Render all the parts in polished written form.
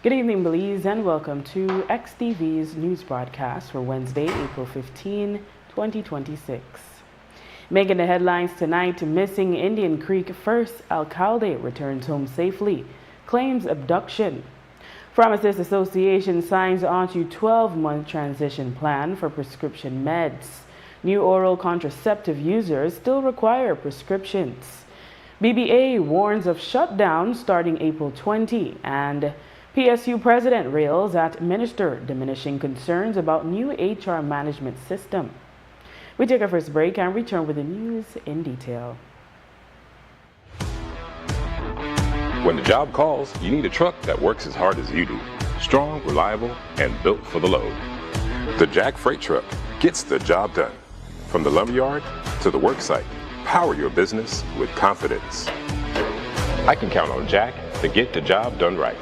Good evening, Belize, and welcome to XTV's news broadcast for Wednesday, April 15, 2026. Making the headlines tonight, missing Indian Creek first alcalde returns home safely, claims abduction. Pharmacists Association signs onto 12-month transition plan for prescription meds. New oral contraceptive users still require prescriptions. BBA warns of shutdown starting April 20, and PSU president rails at minister, diminishing concerns about new HR management system. We take our first break and return with the news in detail. When the job calls, you need a truck that works as hard as you do. Strong, reliable, and built for the load. The Jack Freight Truck gets the job done. From the lumberyard to the work site, power your business with confidence. I can count on Jack to get the job done right.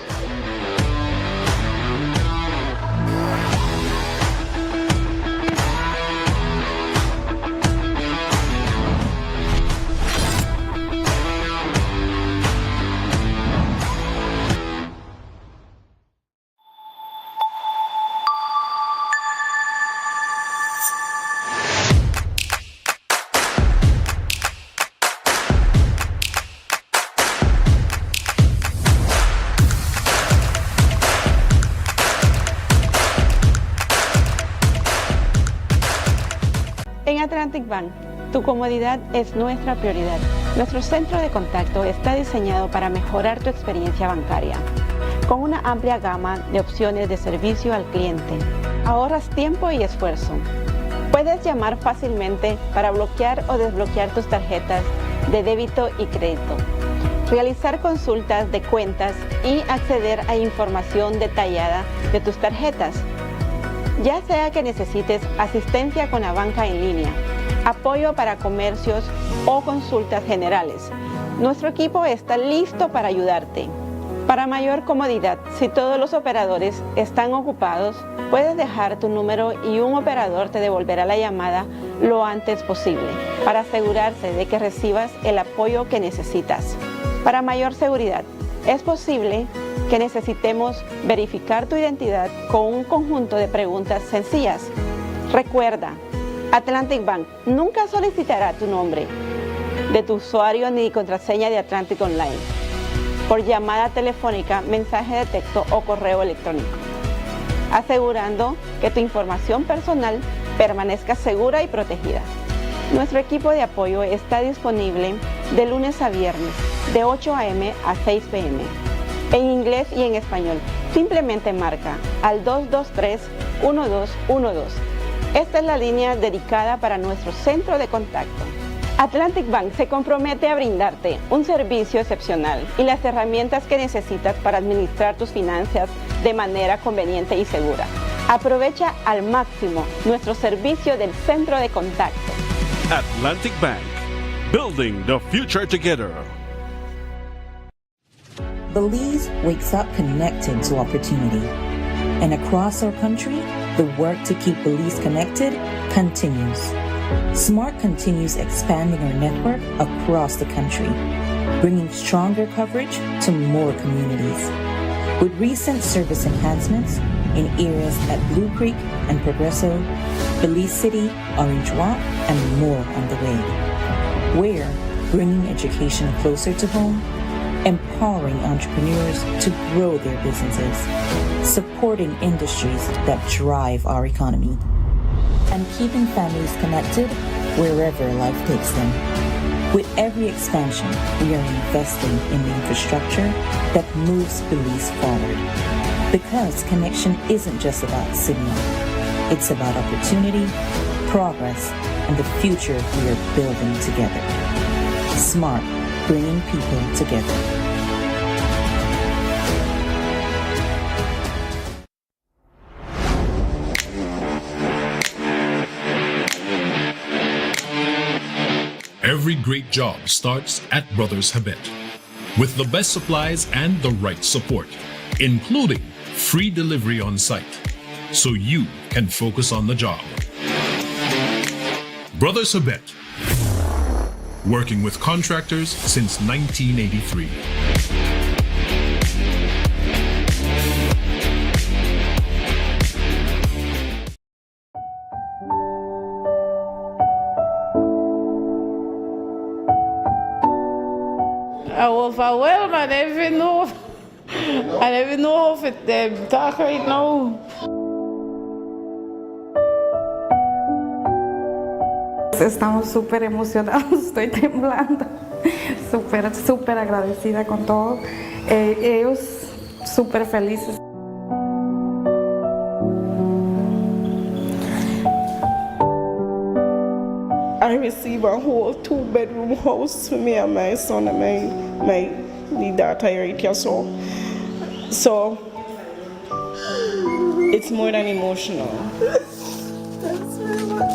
En Atlantic Bank, tu comodidad es nuestra prioridad. Nuestro centro de contacto está diseñado para mejorar tu experiencia bancaria. Con una amplia gama de opciones de servicio al cliente, ahorras tiempo y esfuerzo. Puedes llamar fácilmente para bloquear o desbloquear tus tarjetas de débito y crédito, realizar consultas de cuentas y acceder a información detallada de tus tarjetas. Ya sea que necesites asistencia con la banca en línea, apoyo para comercios o consultas generales, nuestro equipo está listo para ayudarte. Para mayor comodidad, si todos los operadores están ocupados, puedes dejar tu número y un operador te devolverá la llamada lo antes posible para asegurarse de que recibas el apoyo que necesitas. Para mayor seguridad, es posible que necesitemos verificar tu identidad con un conjunto de preguntas sencillas. Recuerda, Atlantic Bank nunca solicitará tu nombre de tu usuario ni contraseña de Atlantic Online por llamada telefónica, mensaje de texto o correo electrónico, asegurando que tu información personal permanezca segura y protegida. Nuestro equipo de apoyo está disponible de lunes a viernes, de 8 a.m. a 6 p.m. en inglés y en español. Simplemente marca al 223-1212. Esta es la línea dedicada para nuestro centro de contacto. Atlantic Bank se compromete a brindarte un servicio excepcional y las herramientas que necesitas para administrar tus finanzas de manera conveniente y segura. Aprovecha al máximo nuestro servicio del centro de contacto. Atlantic Bank, building the future together. Belize wakes up connected to opportunity. And across our country, the work to keep Belize connected continues. SMART continues expanding our network across the country, bringing stronger coverage to more communities. With recent service enhancements in areas at Blue Creek and Progreso, Belize City, Orange Walk, and more on the way. We're bringing education closer to home, empowering entrepreneurs to grow their businesses, supporting industries that drive our economy, and keeping families connected wherever life takes them. With every expansion, we are investing in the infrastructure that moves Belize forward. Because connection isn't just about signal, it's about opportunity, progress, and the future we are building together. SMART, bringing people together. Every great job starts at Brothers Habet, with the best supplies and the right support, including free delivery on site, so you can focus on the job. Brothers Habet, working with contractors since 1983. overwhelmed. I don't even know how to talk right now. Estamos súper emocionados, estoy temblando, súper agradecida con todo. Ellos súper felices. I received a whole 2-bedroom house for me and my son and my daughter right here. So it's more than emotional. Thanks very much.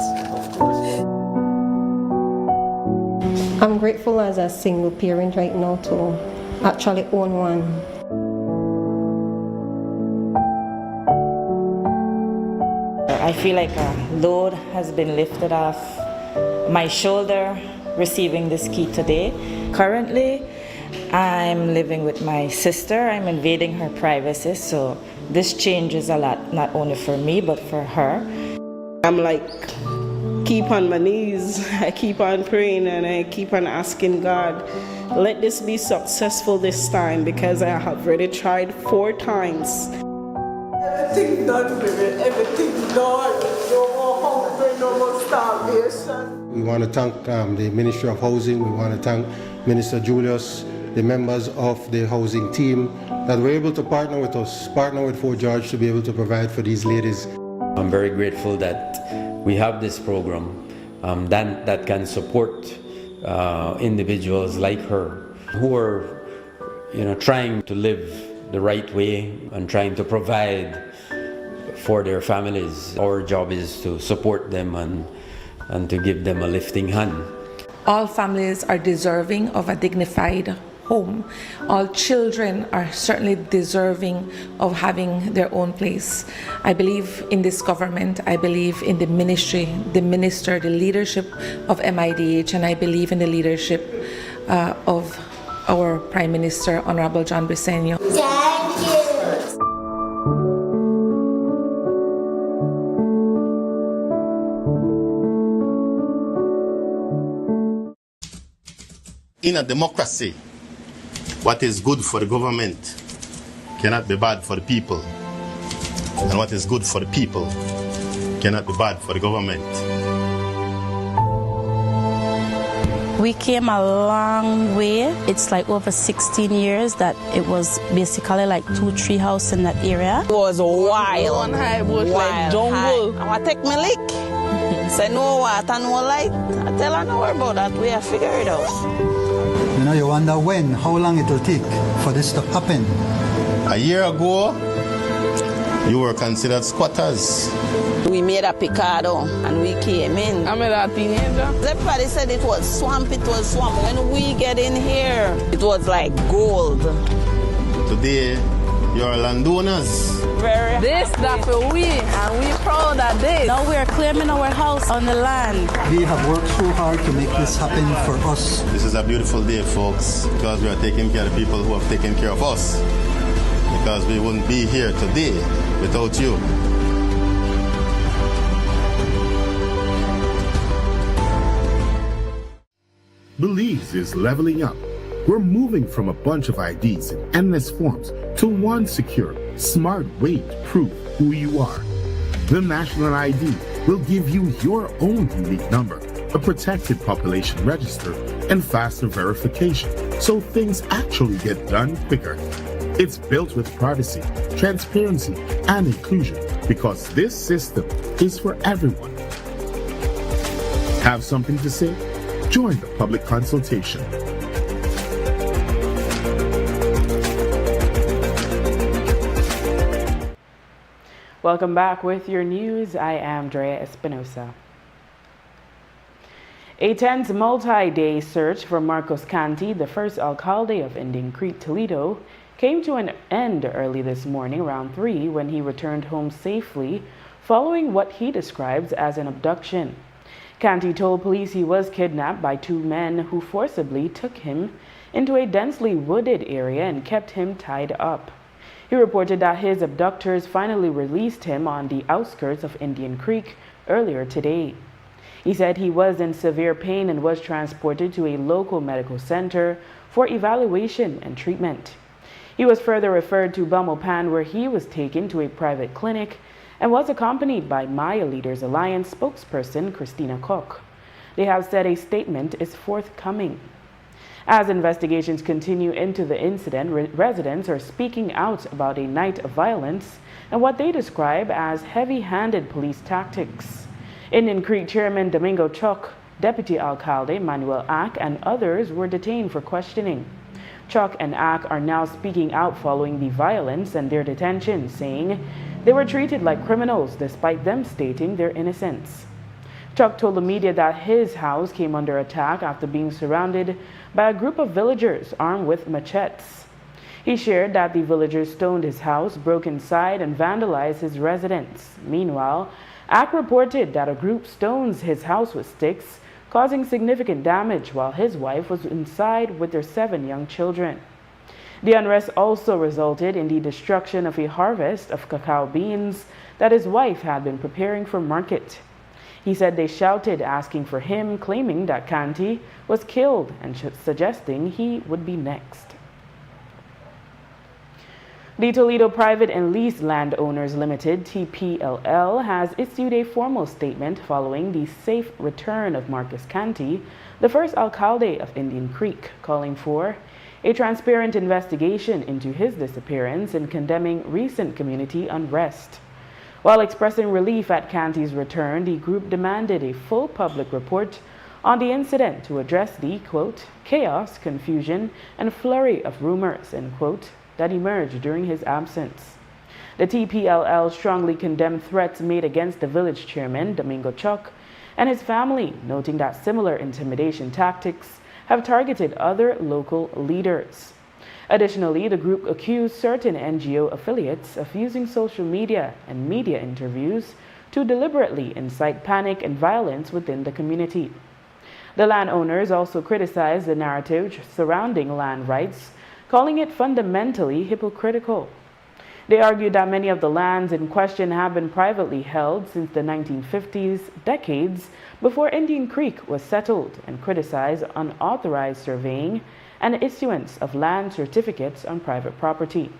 I'm grateful as a single parent right now to actually own one. I feel like a load has been lifted off my shoulder receiving this key today. Currently, I'm living with my sister. I'm invading her privacy, so this changes a lot, not only for me, but for her. I'm like, keep on my knees. I keep on praying and I keep on asking God, let this be successful this time, because I have already tried 4 times. Everything done, baby. Everything done. No more hunger, no more starvation. We want to thank the Ministry of Housing. We want to thank Minister Julius, the members of the housing team that were able to partner with us, partner with Fort George to be able to provide for these ladies. I'm very grateful that we have this program that can support individuals like her who are, trying to live the right way and trying to provide for their families. Our job is to support them and to give them a lifting hand. All families are deserving of a dignified home. All children are certainly deserving of having their own place. I believe in this government. I believe in the ministry, the minister, the leadership of MIDH, and I believe in the leadership of our Prime Minister, Honorable John Briceño. Thank you. In a democracy, what is good for the government cannot be bad for the people. And what is good for the people cannot be bad for the government. We came a long way. It's like over 16 years that it was basically like 2-3 houses in that area. It was wild. One high bush like jungle. I want to take my lick. Say no water, no light. I tell her no worry about that. We have figured it out. You wonder how long it will take for this to happen. A year ago, you were considered squatters. We made a picado and we came in. I'm a teenager. Everybody said it was swamp, it was swamp. When we get in here, it was like gold. Today, you're landowners. This that for we, and we proud of this. Now we're claiming our house on the land. We have worked so hard to make this happen for us. This is a beautiful day, folks, because we are taking care of the people who have taken care of us. Because we wouldn't be here today without you. Belize is leveling up. We're moving from a bunch of IDs in endless forms to one secure, smart way to prove who you are. The National ID will give you your own unique number, a protected population register, and faster verification, so things actually get done quicker. It's built with privacy, transparency, and inclusion because this system is for everyone. Have something to say? Join the public consultation. Welcome back with your news. I am Drea Espinosa. A tense multi-day search for Marcos Canty, the first alcalde of Indian Creek, Toledo, came to an end early this morning around 3 when he returned home safely following what he describes as an abduction. Canty told police he was kidnapped by 2 men who forcibly took him into a densely wooded area and kept him tied up. He reported that his abductors finally released him on the outskirts of Indian Creek earlier today. He said he was in severe pain and was transported to a local medical center for evaluation and treatment. He was further referred to Belmopan, where he was taken to a private clinic and was accompanied by Maya Leaders Alliance spokesperson Christina Koch. They have said a statement is forthcoming. As investigations continue into the incident, residents are speaking out about a night of violence and what they describe as heavy-handed police tactics. Indian Creek Chairman Domingo Choc, Deputy Alcalde Manuel Ack, and others were detained for questioning. Choc and Ack are now speaking out following the violence and their detention, saying they were treated like criminals despite them stating their innocence. Choc told the media that his house came under attack after being surrounded by a group of villagers armed with machetes. He shared that the villagers stoned his house, broke inside, and vandalized his residence. Meanwhile, Ack reported that a group stones his house with sticks, causing significant damage while his wife was inside with their 7 young children. The unrest also resulted in the destruction of a harvest of cacao beans that his wife had been preparing for market. He said they shouted asking for him, claiming that Kanti was killed and suggesting he would be next. The Toledo Private and Leased Landowners Limited, TPLL, has issued a formal statement following the safe return of Marcus Kanti, the first alcalde of Indian Creek, calling for a transparent investigation into his disappearance and condemning recent community unrest. While expressing relief at Kanti's return, the group demanded a full public report on the incident to address the, quote, chaos, confusion, and flurry of rumors, end quote, that emerged during his absence. The TPLL strongly condemned threats made against the village chairman, Domingo Choc, and his family, noting that similar intimidation tactics have targeted other local leaders. Additionally, the group accused certain NGO affiliates of using social media and media interviews to deliberately incite panic and violence within the community. The landowners also criticized the narrative surrounding land rights, calling it fundamentally hypocritical. They argued that many of the lands in question have been privately held since the 1950s, decades before Indian Creek was settled, and criticized unauthorized surveying and issuance of land certificates on private property.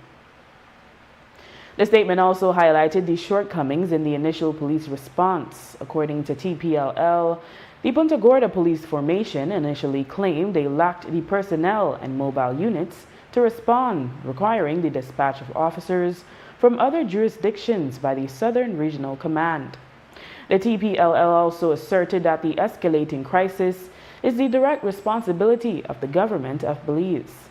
The statement also highlighted the shortcomings in the initial police response. According to TPLL, the Punta Gorda police formation initially claimed they lacked the personnel and mobile units to respond, requiring the dispatch of officers from other jurisdictions by the Southern Regional Command. The TPLL also asserted that the escalating crisis is the direct responsibility of the government of Belize.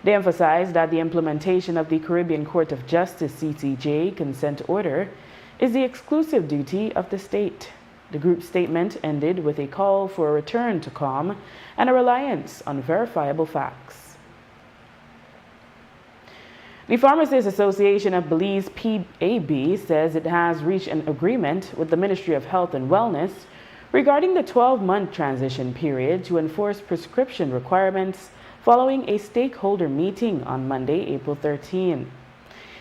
They emphasized that the implementation of the Caribbean Court of Justice CCJ consent order is the exclusive duty of the state. The group statement ended with a call for a return to calm and a reliance on verifiable facts. The Pharmacists Association of Belize, PAB, says it has reached an agreement with the Ministry of Health and Wellness regarding the 12-month transition period to enforce prescription requirements following a stakeholder meeting on Monday, April 13.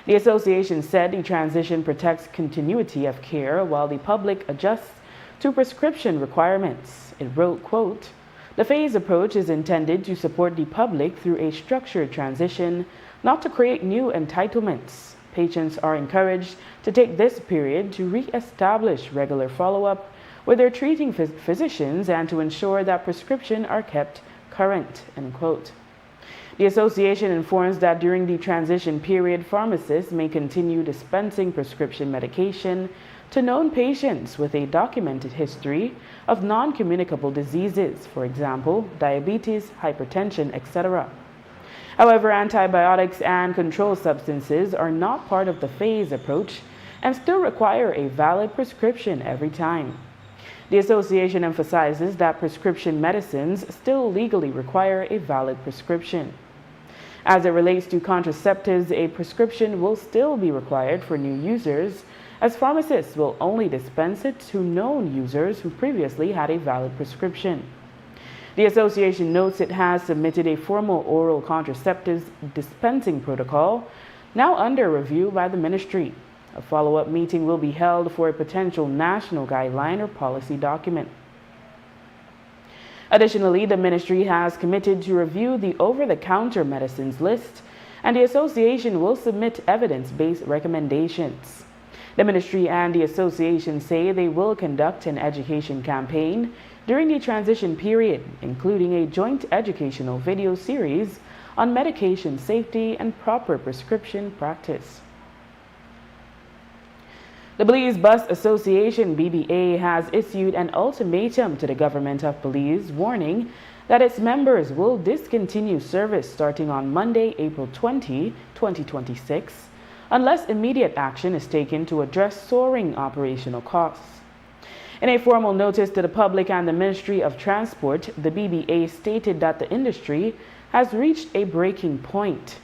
The association said the transition protects continuity of care while the public adjusts to prescription requirements. It wrote, quote, the phased approach is intended to support the public through a structured transition, not to create new entitlements. Patients are encouraged to take this period to re-establish regular follow-up with their treating physicians and to ensure that prescriptions are kept current, end quote. The association informs that during the transition period, pharmacists may continue dispensing prescription medication to known patients with a documented history of non-communicable diseases, for example, diabetes, hypertension, etc. However, antibiotics and controlled substances are not part of the phased approach and still require a valid prescription every time. The association emphasizes that prescription medicines still legally require a valid prescription. As it relates to contraceptives, a prescription will still be required for new users, as pharmacists will only dispense it to known users who previously had a valid prescription. The association notes it has submitted a formal oral contraceptives dispensing protocol, now under review by the ministry. A follow-up meeting will be held for a potential national guideline or policy document. Additionally, the ministry has committed to review the over-the-counter medicines list, and the association will submit evidence-based recommendations. The ministry and the association say they will conduct an education campaign during the transition period, including a joint educational video series on medication safety and proper prescription practice. The Belize Bus Association, BBA, has issued an ultimatum to the government of Belize, warning that its members will discontinue service starting on Monday, April 20, 2026, unless immediate action is taken to address soaring operational costs. In a formal notice to the public and the Ministry of Transport, the BBA stated that the industry has reached a breaking point.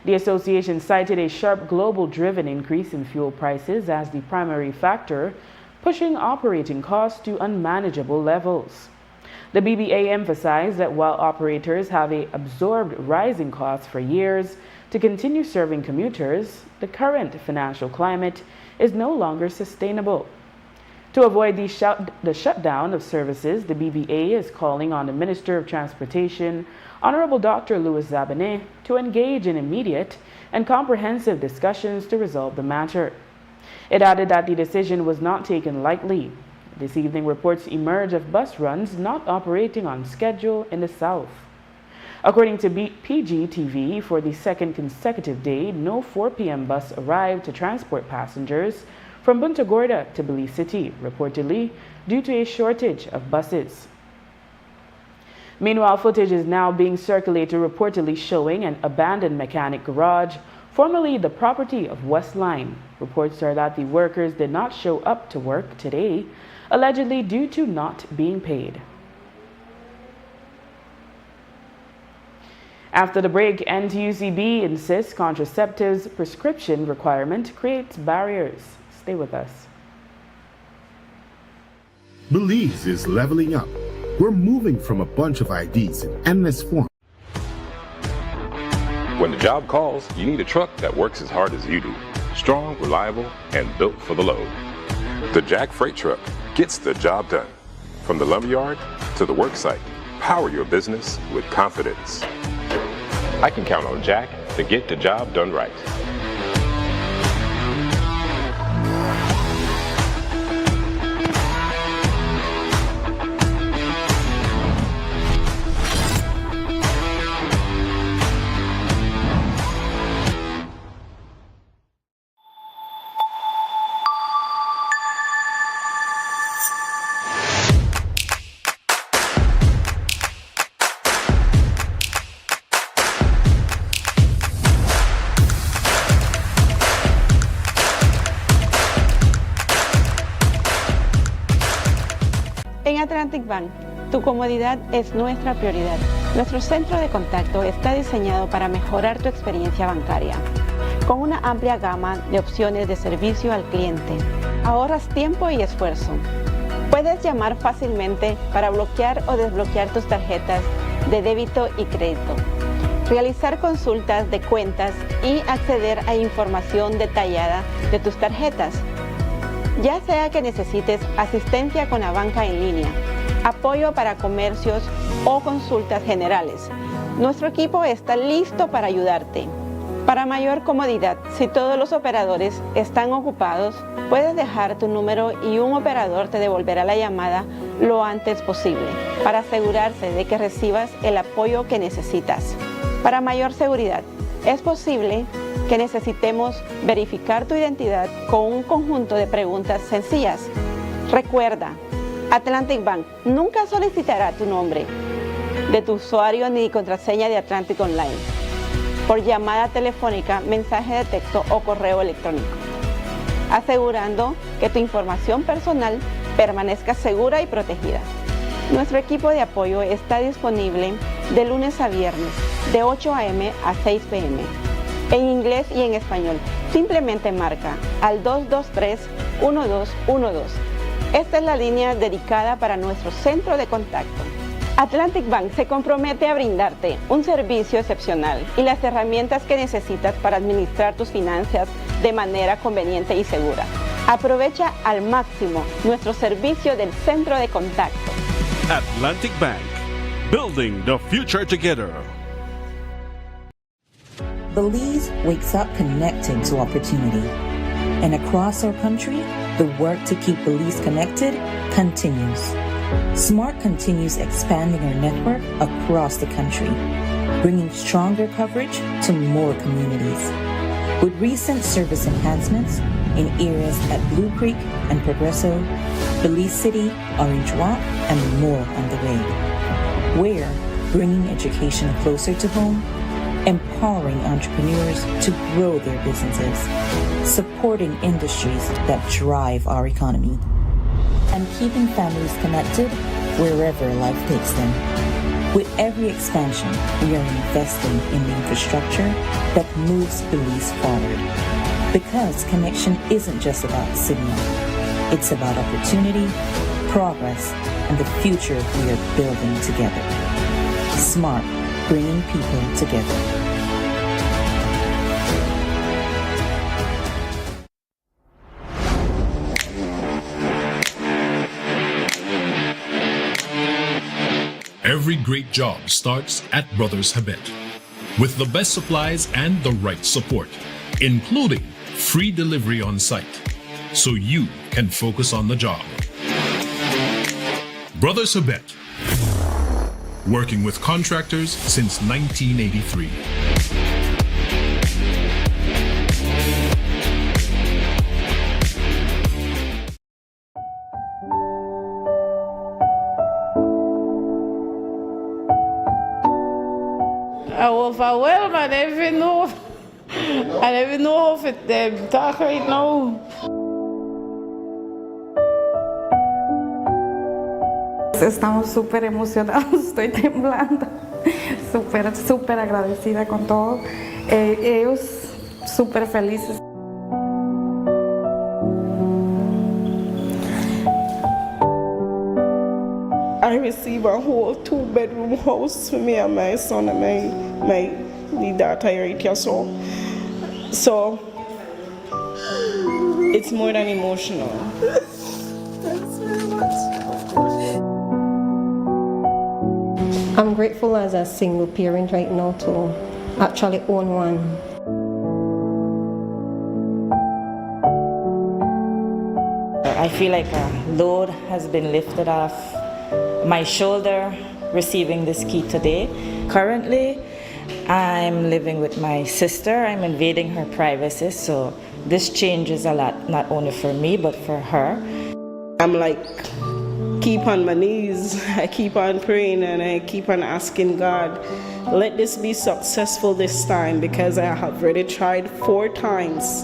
The association cited a sharp global-driven increase in fuel prices as the primary factor, pushing operating costs to unmanageable levels. The BBA emphasized that while operators have absorbed rising costs for years to continue serving commuters, the current financial climate is no longer sustainable. To avoid the shutdown of services, the BBA is calling on the Minister of Transportation, Honorable Dr. Louis Zabané, to engage in immediate and comprehensive discussions to resolve the matter. It added that the decision was not taken lightly. This evening, reports emerge of bus runs not operating on schedule in the south. According to PGTV, for the second consecutive day, no 4 p.m. bus arrived to transport passengers from Punta Gorda to Belize City, reportedly due to a shortage of buses. Meanwhile, footage is now being circulated reportedly showing an abandoned mechanic garage, formerly the property of Westline. Reports are that the workers did not show up to work today, allegedly due to not being paid. After the break, NTUCB insists contraceptives prescription requirement creates barriers. Stay with us. Belize is leveling up. We're moving from a bunch of IDs in endless forms. When the job calls, you need a truck that works as hard as you do. Strong, reliable, and built for the load. The Jack Freight Truck gets the job done. From the lumberyard to the work site, power your business with confidence. I can count on Jack to get the job done right. En Atlantic Bank, tu comodidad es nuestra prioridad. Nuestro centro de contacto está diseñado para mejorar tu experiencia bancaria. Con una amplia gama de opciones de servicio al cliente, ahorras tiempo y esfuerzo. Puedes llamar fácilmente para bloquear o desbloquear tus tarjetas de débito y crédito, realizar consultas de cuentas y acceder a información detallada de tus tarjetas. Ya sea que necesites asistencia con la banca en línea, apoyo para comercios o consultas generales, nuestro equipo está listo para ayudarte. Para mayor comodidad, si todos los operadores están ocupados, puedes dejar tu número y un operador te devolverá la llamada lo antes posible para asegurarse de que recibas el apoyo que necesitas. Para mayor seguridad, es posible que necesitemos verificar tu identidad con un conjunto de preguntas sencillas. Recuerda, Atlantic Bank nunca solicitará tu nombre de tu usuario ni contraseña de Atlantic Online por llamada telefónica, mensaje de texto o correo electrónico, asegurando que tu información personal permanezca segura y protegida. Nuestro equipo de apoyo está disponible de lunes a viernes, de 8 a.m. a 6 p.m. en inglés y en español. Simplemente marca al 223-1212. Esta es la línea dedicada para nuestro centro de contacto. Atlantic Bank se compromete a brindarte un servicio excepcional y las herramientas que necesitas para administrar tus finanzas de manera conveniente y segura. Aprovecha al máximo nuestro servicio del centro de contacto. Atlantic Bank, building the future together. Belize wakes up connected to opportunity. And across our country, the work to keep Belize connected continues. SMART continues expanding our network across the country, bringing stronger coverage to more communities. With recent service enhancements in areas at Blue Creek and Progresso, Belize City, Orange Walk, and more on the way. We're bringing education closer to home, empowering entrepreneurs to grow their businesses, supporting industries that drive our economy, and keeping families connected wherever life takes them. With every expansion, we are investing in the infrastructure that moves Belize forward. Because connection isn't just about signal, it's about opportunity, progress, and the future we are building together. SMART, bringing people together. Every great job starts at Brothers Habet. With the best supplies and the right support, including free delivery on site, so you can focus on the job. Brothers Habet, working with contractors since 1983. I overwhelmed. I don't even know if it talk right now. Estamos súper emocionados, estoy temblando, súper agradecida con todo. Ellos súper felices. I received a whole 2-bedroom house for me and my son and the daughter right here. So it's more than emotional. Thanks very much. I'm grateful as a single parent right now to actually own one. I feel like a load has been lifted off my shoulder receiving this key today. Currently, I'm living with my sister. I'm invading her privacy, so this changes a lot, not only for me, but for her. I'm like, keep on my knees. I keep on praying and I keep on asking God, let this be successful this time, because I have already tried 4 times.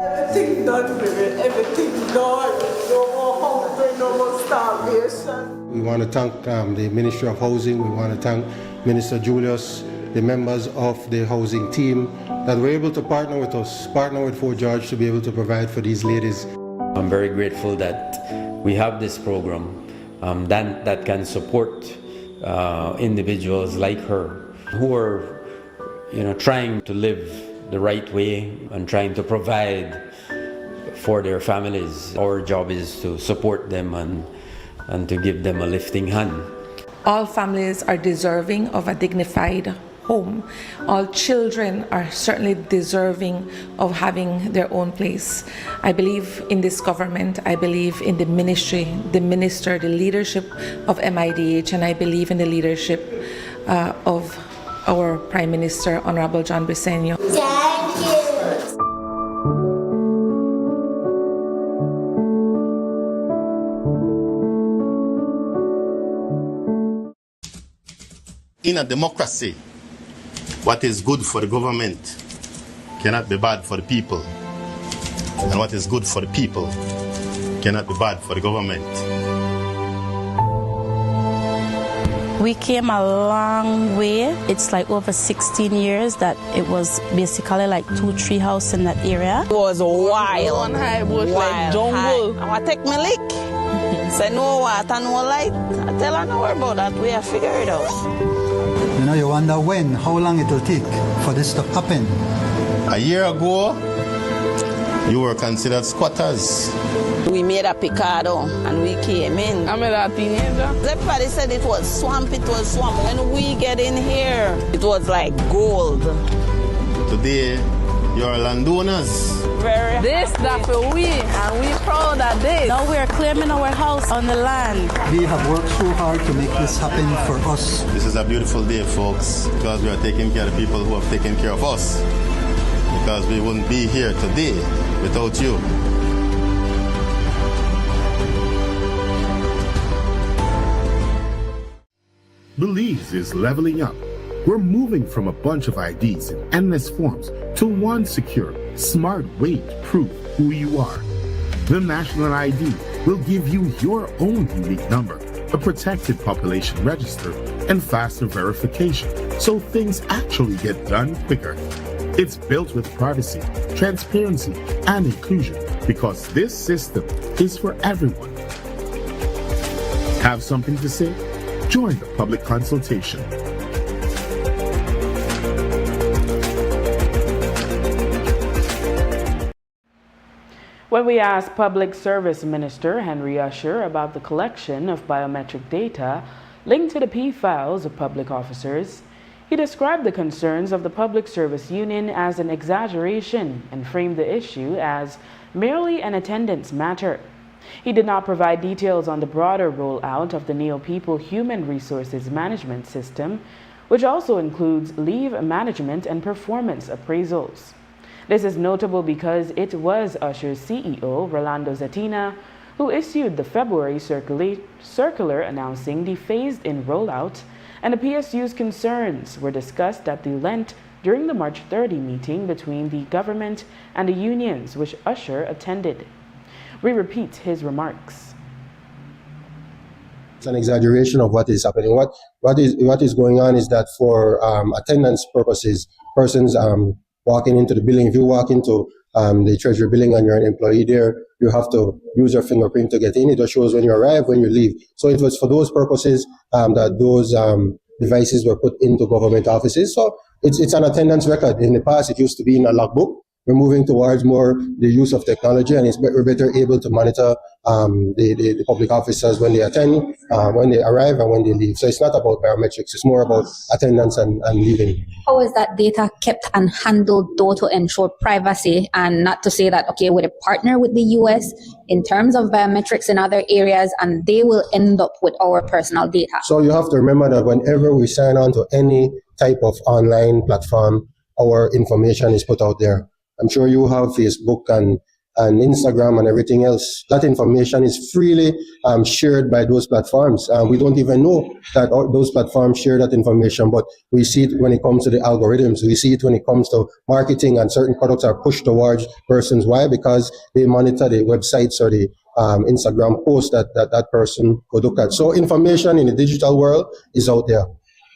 Everything done, baby. Everything done. No more hunger, no more starvation. We want to thank the Ministry of Housing. We want to thank Minister Julius, the members of the housing team that were able to partner with us, partner with Fort George to be able to provide for these ladies. I'm very grateful that we have this program that can support individuals like her who are, trying to live the right way and trying to provide for their families. Our job is to support them and to give them a lifting hand. All families are deserving of a dignified home. All children are certainly deserving of having their own place. I believe in this government. I believe in the ministry, the minister, the leadership of MIDH, and I believe in the leadership of our Prime Minister, Honorable John Briceño. Thank you. In a democracy, what is good for the government cannot be bad for the people. And what is good for the people cannot be bad for the government. We came a long way. It's like over 16 years that it was basically like 2-3 houses in that area. It was wild. One high bush like jungle. I want to take my lick. Say no water, no light. I tell her no about that. We have figured it out. You wonder how long it will take for this to happen. A year ago, you were considered squatters. We made a picado and we came in. I met a teenager. Everybody said it was swamp, it was swamp. When we get in here, it was like gold. Today, you're landowners. This that for we, and we proud of this. Now we're claiming our house on the land. We have worked so hard to make this happen for us. This is a beautiful day, folks, because we are taking care of the people who have taken care of us. Because we wouldn't be here today without you. Belize is leveling up. We're moving from a bunch of IDs in endless forms to one secure, smart way to prove who you are. The National ID will give you your own unique number, a protected population register, and faster verification, so things actually get done quicker. It's built with privacy, transparency, and inclusion because this system is for everyone. Have something to say? Join the public consultation. When we asked Public Service Minister Henry Usher about the collection of biometric data linked to the P-files of public officers, he described the concerns of the Public Service Union as an exaggeration and framed the issue as merely an attendance matter. He did not provide details on the broader rollout of the Neo-People Human Resources Management System, which also includes leave management and performance appraisals. This is notable because it was Usher's CEO, Rolando Zatina, who issued the February circular announcing the phased-in rollout, and the PSU's concerns were discussed at the Lent during the March 30 meeting between the government and the unions, which Usher attended. We repeat his remarks. It's an exaggeration of what is happening. What is going on is that for attendance purposes, persons walking into the building, if you walk into the Treasury building and you're an employee there, you have to use your fingerprint to get in. It just shows when you arrive, when you leave. So it was for those purposes that those devices were put into government offices. So it's an attendance record. In the past, it used to be in a logbook. We're moving towards more the use of technology, and we're better able to monitor the public officers when they attend, when they arrive, and when they leave. So it's not about biometrics. It's more about attendance and leaving. How is that data kept and handled, though, to ensure privacy, and not to say that, okay, we're a partner with the U.S. in terms of biometrics in other areas, and they will end up with our personal data? So you have to remember that whenever we sign on to any type of online platform, our information is put out there. I'm sure you have Facebook and Instagram and everything else. That information is freely shared by those platforms. We don't even know that those platforms share that information, but we see it when it comes to the algorithms. We see it when it comes to marketing, and certain products are pushed towards persons. Why? Because they monitor the websites or the Instagram posts that person could look at. So information in the digital world is out there.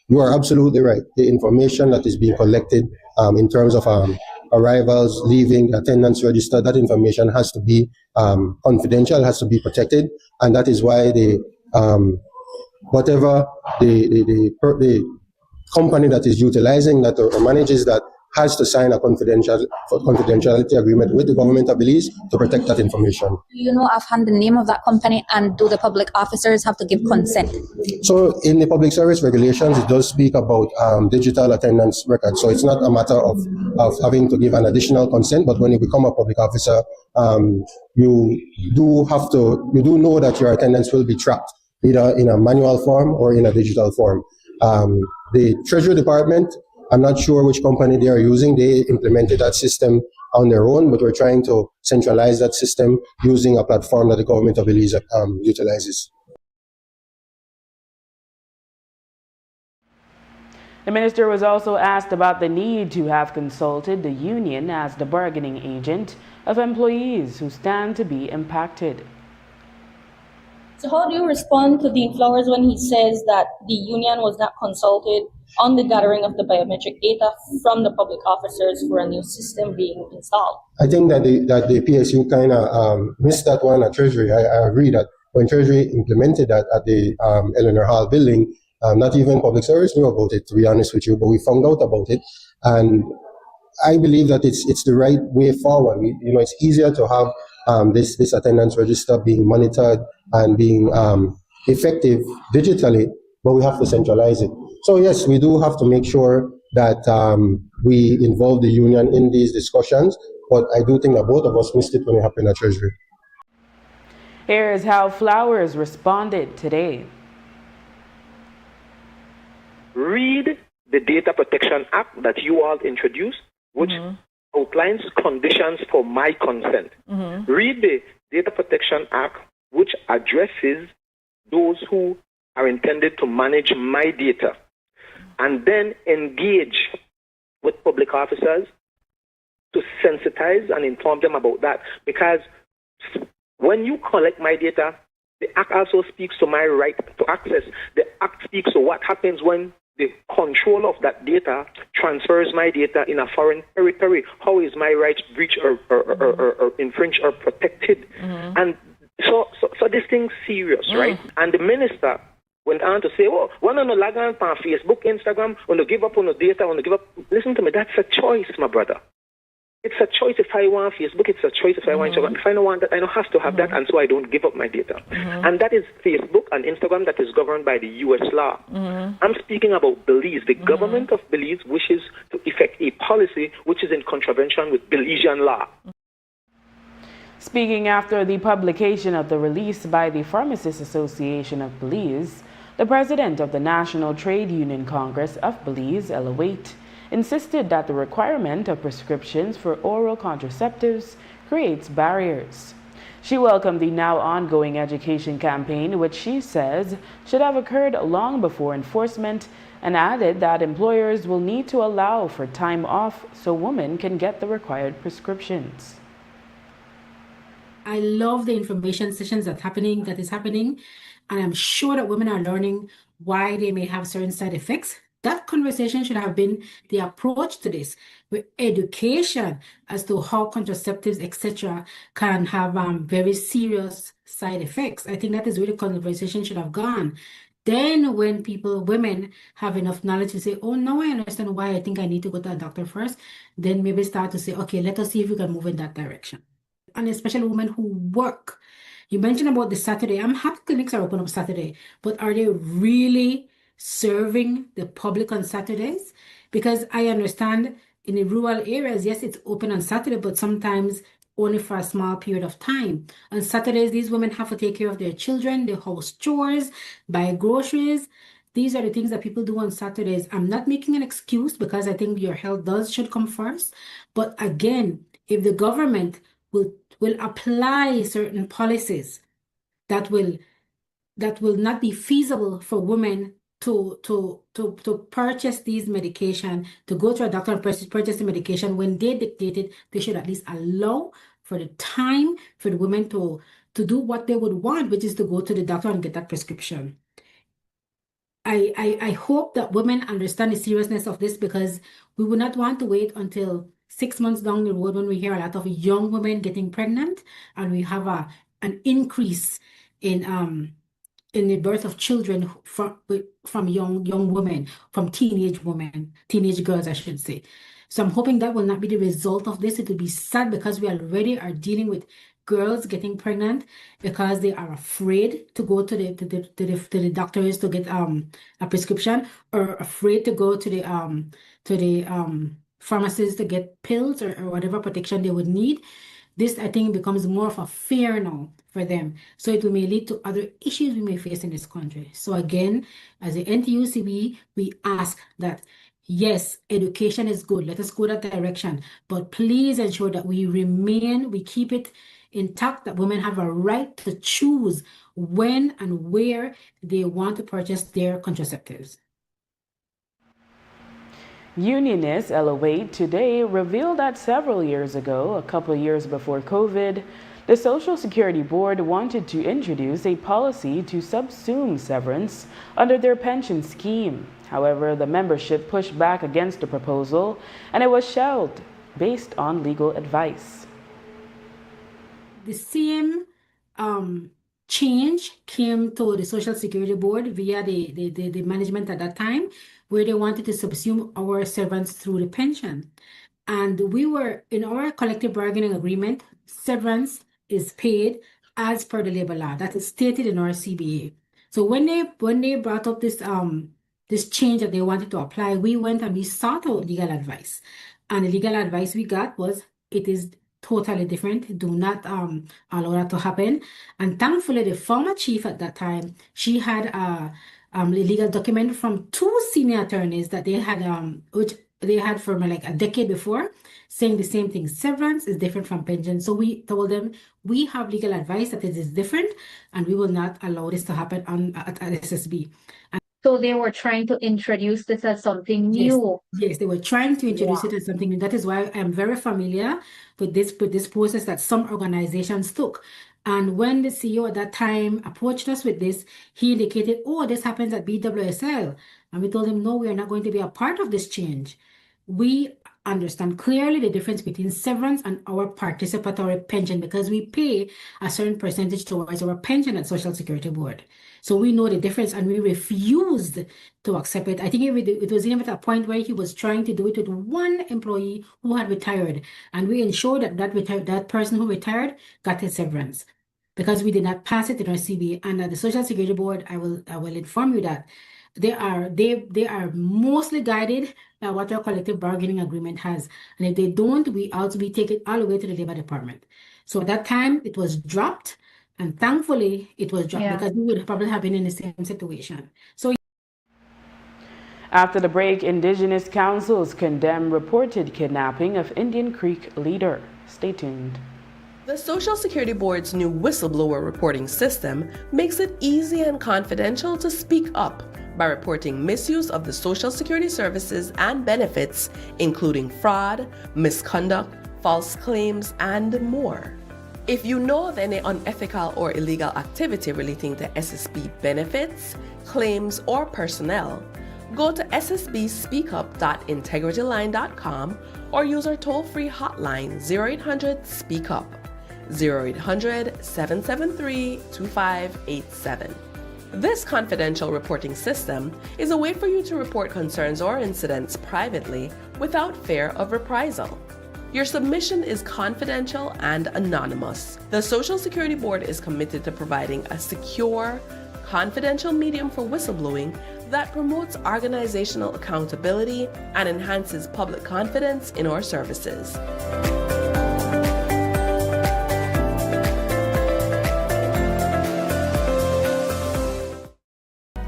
You are absolutely right. The information that is being collected in terms of arrivals, leaving, attendance register, that information has to be confidential, has to be protected, and that is why whatever the company that is utilizing that or manages that has to sign a confidentiality agreement with the government of Belize to protect that information. Do you know offhand the name of that company, and do the public officers have to give consent? So in the public service regulations, it does speak about digital attendance records. So it's not a matter of having to give an additional consent, but when you become a public officer, you do know that your attendance will be tracked, either in a manual form or in a digital form. The Treasury Department, I'm not sure which company they are using. They implemented that system on their own, but we're trying to centralize that system using a platform that the government of Belize utilizes. The minister was also asked about the need to have consulted the union as the bargaining agent of employees who stand to be impacted. So how do you respond to Dean Flowers when he says that the union was not consulted on the gathering of the biometric data from the public officers for a new system being installed? I think that the PSU kind of missed that one at Treasury. I agree that when Treasury implemented that at the Eleanor Hall building, not even public service knew about it, to be honest with you, but we found out about it. And I believe that it's the right way forward. It's easier to have this attendance register being monitored and being effective digitally, but we have to centralize it. So yes, we do have to make sure that we involve the union in these discussions, but I do think that both of us missed it when it happened at Treasury. Here is how Flowers responded today. Read the Data Protection Act that you all introduced, which outlines conditions for my consent. Read the Data Protection Act, which addresses those who are intended to manage my data, and then engage with public officers to sensitize and inform them about that. Because when you collect my data, the Act also speaks to my right to access. The Act speaks to what happens when the control of that data transfers my data in a foreign territory. How is my right breached or infringed or protected? And so this thing's serious, right? And the minister went on to say, oh, one on the log on Facebook, Instagram, when you give up on the data, when you give up. Listen to me, that's a choice, my brother. It's a choice if I want Facebook, it's a choice if I want Instagram. If I don't want that, I don't have to have that, and so I don't give up my data. And that is Facebook and Instagram that is governed by the U.S. law. I'm speaking about Belize. The government of Belize wishes to effect a policy which is in contravention with Belizean law. Speaking after the publication of the release by the Pharmacists Association of Belize, the president of the National Trade Union Congress of Belize, Ella Waite, insisted that the requirement of prescriptions for oral contraceptives creates barriers. She welcomed the now ongoing education campaign, which she says should have occurred long before enforcement, and added that employers will need to allow for time off so women can get the required prescriptions. I love the information sessions that is happening, and I'm sure that women are learning why they may have certain side effects. That conversation should have been the approach to this, with education as to how contraceptives, etc., can have very serious side effects. I think that is where the conversation should have gone. Then when women have enough knowledge to say, oh, now I understand why I think I need to go to a doctor first, then maybe start to say, okay, let us see if we can move in that direction. And especially women who work. You mentioned about the Saturday. I'm happy clinics are open on Saturday, but are they really serving the public on Saturdays? Because I understand in the rural areas, yes, it's open on Saturday, but sometimes only for a small period of time. On Saturdays, these women have to take care of their children, their house chores, buy groceries. These are the things that people do on Saturdays. I'm not making an excuse because I think your health should come first. But again, if the government will apply certain policies that will not be feasible for women to purchase these medication, to go to a doctor and purchase the medication when they dictated, they should at least allow for the time for the women to do what they would want, which is to go to the doctor and get that prescription. I hope that women understand the seriousness of this, because we would not want to wait until 6 months down the road when we hear a lot of young women getting pregnant and we have an increase in the birth of children from young women, from teenage girls, I should say. So I'm hoping that will not be the result of this. It will be sad, because we already are dealing with girls getting pregnant because they are afraid to go to the doctors to get a prescription, or afraid to go to the pharmacist to get pills or whatever protection they would need. This, I think, becomes more of a fear now for them. So it may lead to other issues we may face in this country. So again, as the NTUCB, we ask that, yes, education is good. Let us go that direction. But please ensure that we keep it intact, that women have a right to choose when and where they want to purchase their contraceptives. Unionist Ella Waite today revealed that several years ago, a couple of years before COVID, the Social Security Board wanted to introduce a policy to subsume severance under their pension scheme. However, the membership pushed back against the proposal, and it was shelved based on legal advice. The same change came to the Social Security Board via the management at that time, where they wanted to subsume our servants through the pension. And we were, in our collective bargaining agreement, severance is paid as per the labor law. That is stated in our CBA. So when they brought up this change that they wanted to apply, we went and we sought out legal advice. And the legal advice we got was it is totally different. Do not allow that to happen. And thankfully, the former chief at that time, she had a legal document from two senior attorneys that they had which they had for like a decade before, saying the same thing. Severance is different from pension. So we told them we have legal advice that it is different, and we will not allow this to happen at SSB. So they were trying to introduce this as something new. Yes, they were trying to introduce it as something new. That is why I'm very familiar with this process that some organizations took. And when the CEO at that time approached us with this, he indicated, oh, this happens at BWSL. And we told him, no, we are not going to be a part of this change. We understand clearly the difference between severance and our participatory pension because we pay a certain percentage towards our pension at Social Security Board. So we know the difference and we refused to accept it. I think it was even at a point where he was trying to do it with one employee who had retired. And we ensured that person who retired got his severance because we did not pass it in our CBA. And at the Social Security Board, I will inform you that they are mostly guided by what our collective bargaining agreement has. And if they don't, we take it all the way to the Labor Department. So at that time, it was dropped. And thankfully, it was dropped because we would probably have been in the same situation. So after the break, Indigenous councils condemn reported kidnapping of Indian Creek leader. Stay tuned. The Social Security Board's new whistleblower reporting system makes it easy and confidential to speak up by reporting misuse of the Social Security services and benefits, including fraud, misconduct, false claims, and more. If you know of any unethical or illegal activity relating to SSB benefits, claims, or personnel, go to ssbspeakup.integrityline.com or use our toll-free hotline 0800-SPEAK-UP, 0800-773-2587. This confidential reporting system is a way for you to report concerns or incidents privately without fear of reprisal. Your submission is confidential and anonymous. The Social Security Board is committed to providing a secure, confidential medium for whistleblowing that promotes organizational accountability and enhances public confidence in our services.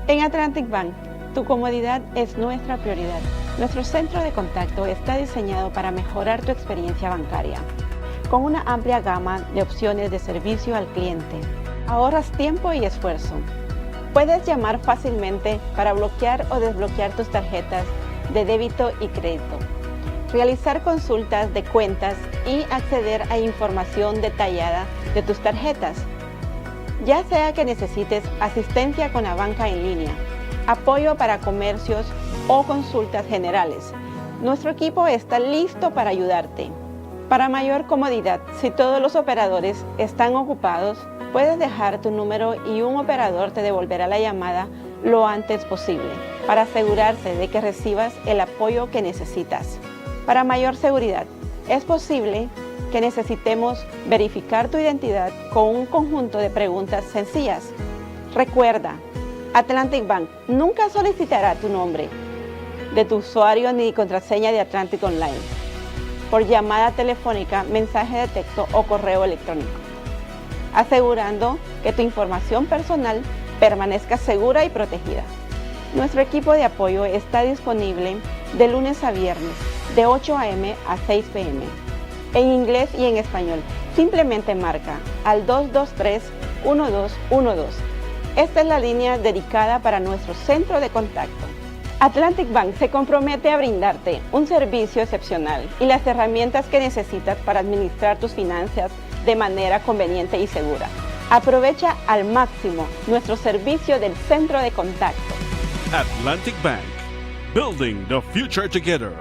En Atlantic Bank, tu comodidad es nuestra prioridad. Nuestro centro de contacto está diseñado para mejorar tu experiencia bancaria. Con una amplia gama de opciones de servicio al cliente, ahorras tiempo y esfuerzo. Puedes llamar fácilmente para bloquear o desbloquear tus tarjetas de débito y crédito, realizar consultas de cuentas y acceder a información detallada de tus tarjetas. Ya sea que necesites asistencia con la banca en línea, apoyo para comercios o consultas generales, nuestro equipo está listo para ayudarte. Para mayor comodidad, si todos los operadores están ocupados, puedes dejar tu número y un operador te devolverá la llamada lo antes posible para asegurarse de que recibas el apoyo que necesitas. Para mayor seguridad, es posible que necesitemos verificar tu identidad con un conjunto de preguntas sencillas. Recuerda, Atlantic Bank nunca solicitará tu nombre de tu usuario ni contraseña de Atlantic Online por llamada telefónica, mensaje de texto o correo electrónico, asegurando que tu información personal permanezca segura y protegida. Nuestro equipo de apoyo está disponible de lunes a viernes, de 8 a.m. a 6 p.m., en inglés y en español. Simplemente marca al 223-1212. Esta es la línea dedicada para nuestro centro de contacto. Atlantic Bank se compromete a brindarte un servicio excepcional y las herramientas que necesitas para administrar tus finanzas de manera conveniente y segura. Aprovecha al máximo nuestro servicio del centro de contacto. Atlantic Bank, building the future together.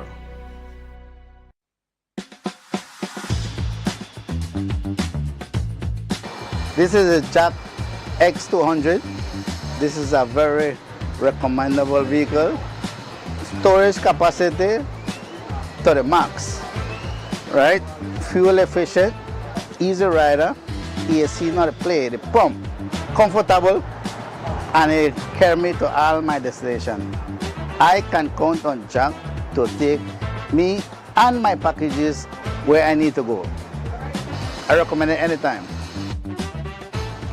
This is a Jack X200. This is a very recommendable vehicle. Storage capacity to the max, right? Fuel efficient, easy rider, AC, not the play, the pump, comfortable, and it carry me to all my destination. I can count on Jack to take me and my packages where I need to go. I recommend it anytime.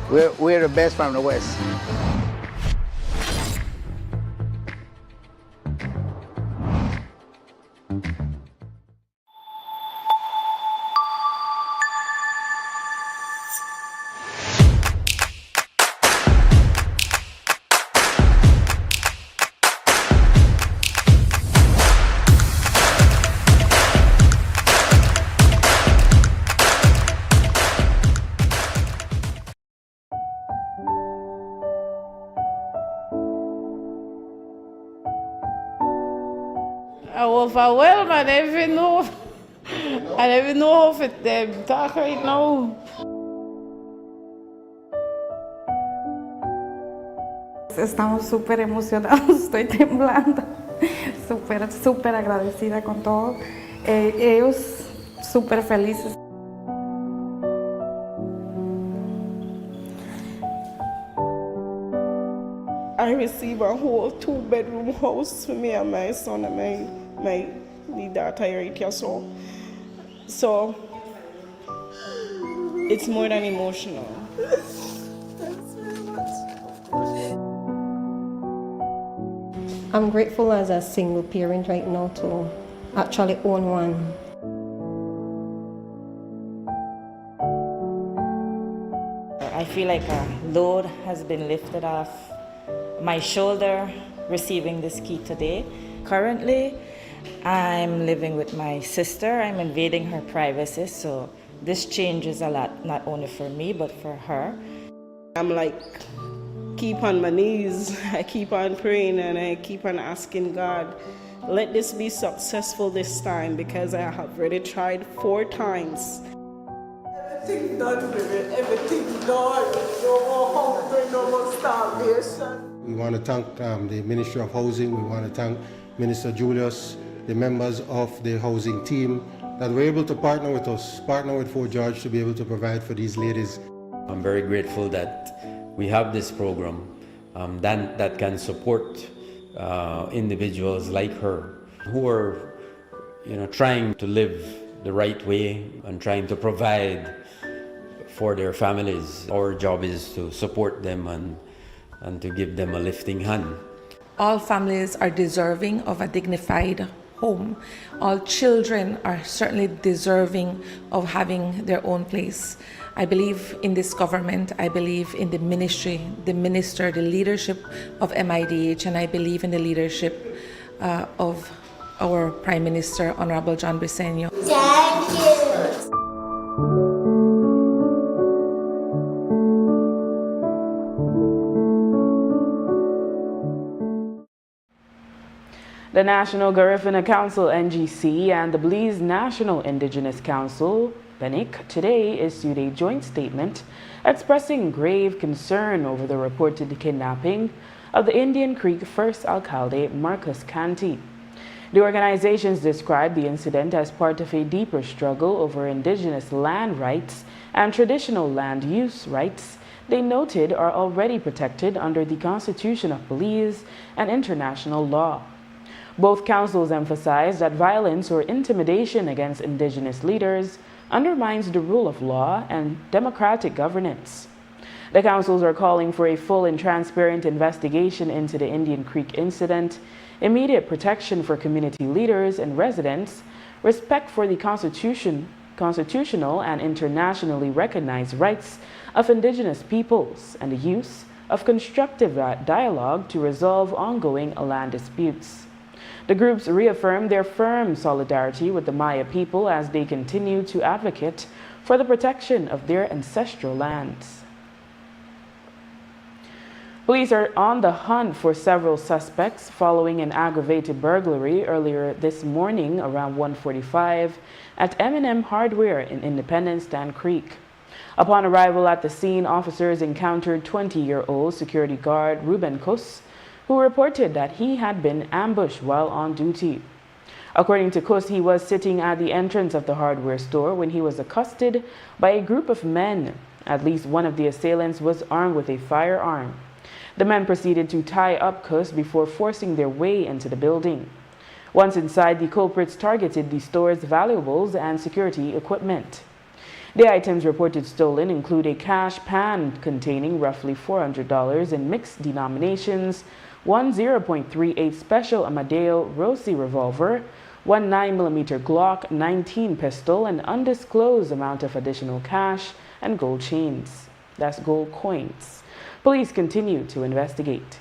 We're the best from the West. I overwhelmed. I don't even know how to talk right now. Estamos súper emocionados, estoy temblando, súper agradecida con todo. Ellos súper felices. I received a whole 2-bedroom house for me and my son and my daughter right here. So it's more than emotional. I'm grateful as a single parent right now to actually own one. I feel like a load has been lifted off my shoulder receiving this key today. Currently, I'm living with my sister. I'm invading her privacy, so this changes a lot, not only for me, but for her. I'm like, keep on my knees. I keep on praying and I keep on asking God, let this be successful this time, because I have already tried 4 times. Everything done, baby. Everything done. No more hunger, no more starvation. We want to thank the Ministry of Housing. We want to thank Minister Julius, the members of the housing team that were able to partner with us, partner with Fort George to be able to provide for these ladies. I'm very grateful that we have this program that can support individuals like her who are, trying to live the right way and trying to provide for their families. Our job is to support them and to give them a lifting hand. All families are deserving of a dignified home. All children are certainly deserving of having their own place. I believe in this government, I believe in the ministry, the minister, the leadership of MIDH, and I believe in the leadership of our Prime Minister, Honorable John Briceño. Thank you. The National Garifuna Council, NGC, and the Belize National Indigenous Council, BENIC, today issued a joint statement expressing grave concern over the reported kidnapping of the Indian Creek First Alcalde, Marcus Canty. The organizations described the incident as part of a deeper struggle over indigenous land rights and traditional land use rights they noted are already protected under the Constitution of Belize and international law. Both councils emphasized that violence or intimidation against indigenous leaders undermines the rule of law and democratic governance. The councils are calling for a full and transparent investigation into the Indian Creek incident, immediate protection for community leaders and residents, respect for the constitutional and internationally recognized rights of indigenous peoples, and the use of constructive dialogue to resolve ongoing land disputes. The groups reaffirmed their firm solidarity with the Maya people as they continue to advocate for the protection of their ancestral lands. Police are on the hunt for several suspects following an aggravated burglary earlier this morning around 1:45 at M&M Hardware in Independence Stand Creek. Upon arrival at the scene, officers encountered 20-year-old security guard Ruben Kus, who reported that he had been ambushed while on duty. According to Kus, he was sitting at the entrance of the hardware store when he was accosted by a group of men At least one of the assailants was armed with a firearm. The men proceeded to tie up Kus before forcing their way into the building. Once inside, the culprits targeted the store's valuables and security equipment. The items reported stolen include a cash pan containing roughly $400 in mixed denominations, one 0.38 Special Amadeo Rossi revolver, one 9mm Glock 19 pistol, an undisclosed amount of additional cash, and gold chains. That's gold coins. Police continue to investigate.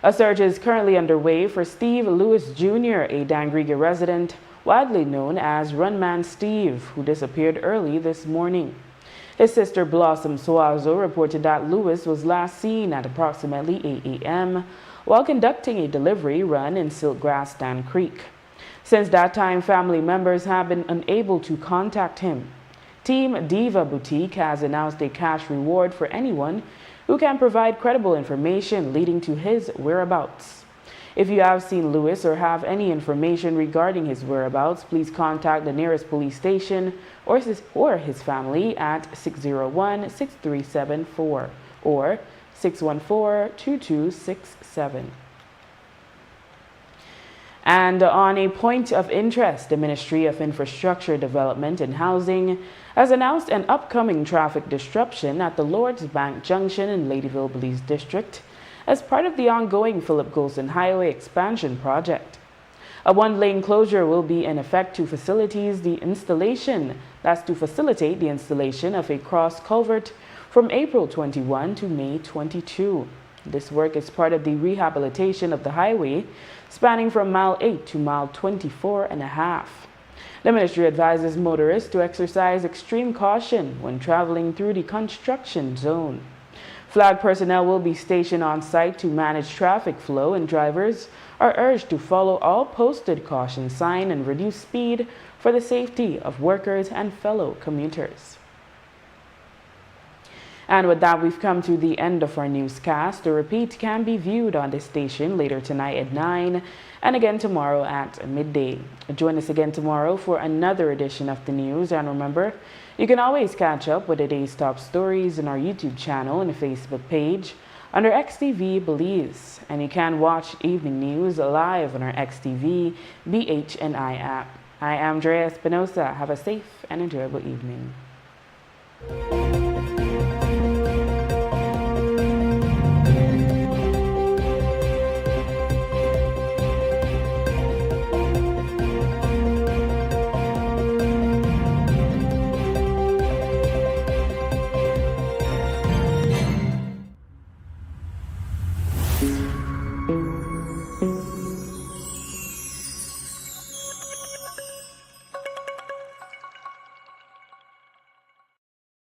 A search is currently underway for Steve Lewis Jr., a Dangriga resident, widely known as Runman Steve, who disappeared early this morning. His sister Blossom Suazo reported that Lewis was last seen at approximately 8 a.m. while conducting a delivery run in Siltgrass Stand Creek. Since that time, family members have been unable to contact him. Team Diva Boutique has announced a cash reward for anyone who can provide credible information leading to his whereabouts. If you have seen Lewis or have any information regarding his whereabouts, please contact the nearest police station or his family at 601-6374 or 614-2267. And on a point of interest, the Ministry of Infrastructure Development and Housing has announced an upcoming traffic disruption at the Lords Bank Junction in Ladyville Police District as part of the ongoing Philip Golson Highway expansion project. A one-lane closure will be in effect to facilitate the installation of a cross culvert from April 21 to May 22. This work is part of the rehabilitation of the highway spanning from mile 8 to mile 24.5. The ministry advises motorists to exercise extreme caution when traveling through the construction zone. Flag personnel will be stationed on site to manage traffic flow, and drivers are urged to follow all posted caution signs and reduce speed for the safety of workers and fellow commuters. And with that, we've come to the end of our newscast. The repeat can be viewed on this station later tonight at 9 and again tomorrow at midday. Join us again tomorrow for another edition of the news. And remember, you can always catch up with the day's top stories on our YouTube channel and Facebook page under XTV Belize. And you can watch evening news live on our XTV BHNI app. I am Drea Espinosa. Have a safe and enjoyable evening.